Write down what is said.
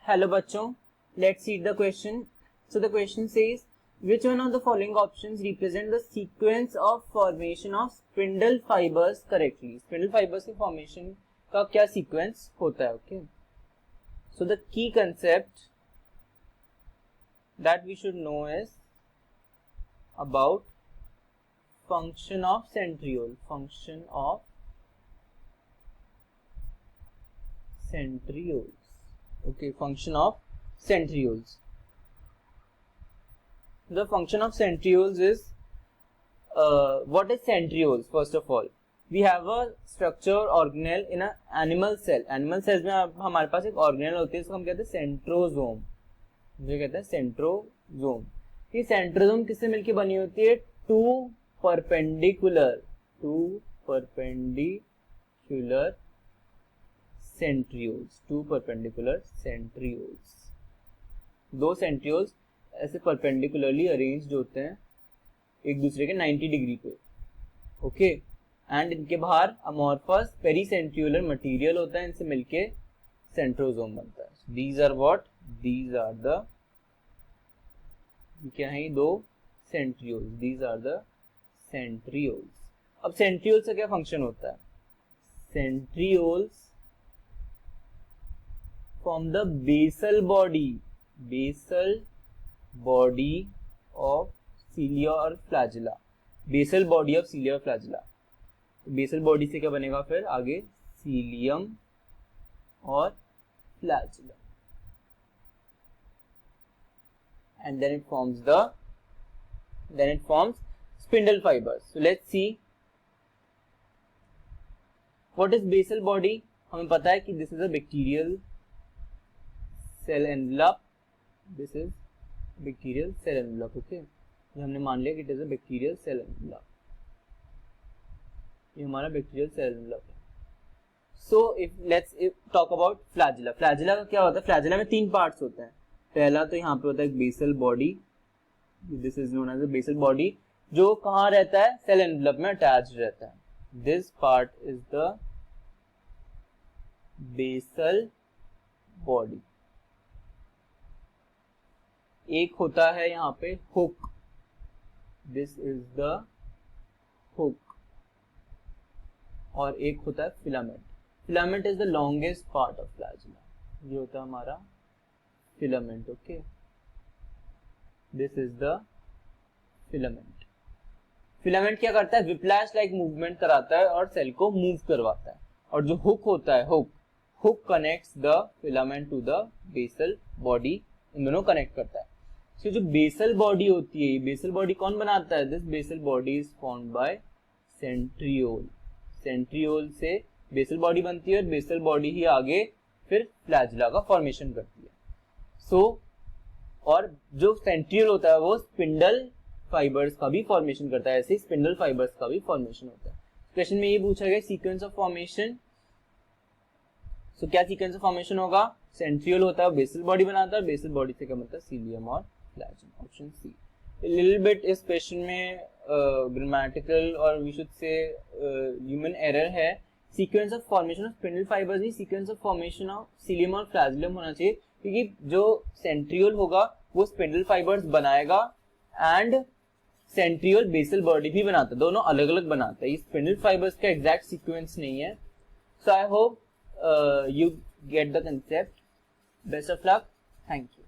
Hello बच्चों, let's see the question. So the question says, which one of the following options represent the sequence of formation of spindle fibers correctly? Spindle fibers के formation का क्या sequence होता है? Okay. So the key concept that we should know is about function of centriole. Function of centrioles. Okay, function of centrioles. The function of centrioles is what is centrioles? First of all, we have a structure organelle in an animal cell. Animal cells में हमारे पास एक organelle होती है, इसको हम कहते हैं centrosome. जो कहते हैं सेंट्रोजोम. ये सेंट्रोजोम किससे मिलके बनी होती है? Two perpendicular centrioles. Two perpendicular centrioles. दो सेंट्रियोल्स ऐसे परपेंडिकुलरली अरेंज्ड होते हैं एक दूसरे के 90 डिग्री पे. ओके. एंड इनके बाहर अमॉर्फस पेरीसेंट्रियोलर मटेरियल होता है, इनसे मिलके सेंट्रोजोम बनता है. These are what? These are the क्या है? दो centrioles. These are the centrioles. अब सेंट्रियोल्स का क्या फंक्शन होता है? Centrioles form the basal body of cilia और flagella. Basal body of cilia और फ्लैजिला. बेसल बॉडी से क्या बनेगा फिर आगे? सीलियम और flagella. And then it forms spindle fibers. So let's see what is basal body. हमें पता है कि this is a bacterial cell envelope. This is bacterial cell envelope. Okay, ये हमने मान लिया कि it is a bacterial cell envelope. ये हमारा bacterial cell envelope है. So let's talk about flagella. Flagella का क्या होता है? Flagella में तीन parts होते हैं. पहला तो यहाँ पे होता है basal body. This is known as a basal body, जो कहाँ रहता है? सेल एनवेलप में अटैच रहता है. This part is the basal body. एक होता है यहाँ पे hook. This is the hook. और एक होता है filament. Filament is the longest part of flagella. ये होता है हमारा filament. Okay, this is the filament. Filament क्या करता है? विप्लैश लाइक मूवमेंट कराता है और सेल को मूव करवाता है. और जो हुक होता है, hook connects the filament to the basal body. इन दोनों कनेक्ट करता है. So, जो बेसल बॉडी होती है, बेसल बॉडी कौन बनाता है? This basal body is formed by centriole. Centriole से बेसल बॉडी बनती है और बेसल बॉडी ही आगे फिर फ्लैजिला का फॉर्मेशन करती है. और जो सेंट्रियोल होता है वो स्पिंडल फाइबर्स का भी फॉर्मेशन करता है. ऐसे ही स्पिंडल फाइबर्स का भी फॉर्मेशन होता है. क्वेश्चन में ये पूछा गया सीक्वेंस ऑफ फॉर्मेशन. सो क्या सीक्वेंस ऑफ फॉर्मेशन होगा? सेंट्रियोल होता है, बेसल बॉडी बनाता है. बेसल बॉडी से क्या बनता है? सीलियम और flagellum. Option C. Little bit इस क्वेश्चन में grammatical or we should say human error है. Sequence of formation of spindle fibres नहीं, sequence of formation of cilium और फ्लैजियम होना चाहिए, क्योंकि जो सेंट्रियोल होगा वो स्पिंडल फाइबर्स बनाएगा एंड सेंट्रियोल बेसल बॉडी भी बनाता है. दोनों अलग अलग बनाता है. ये स्पिंडल फाइबर्स का एग्जैक्ट सीक्वेंस नहीं है. So I hope you get the concept. Best of luck. Thank you.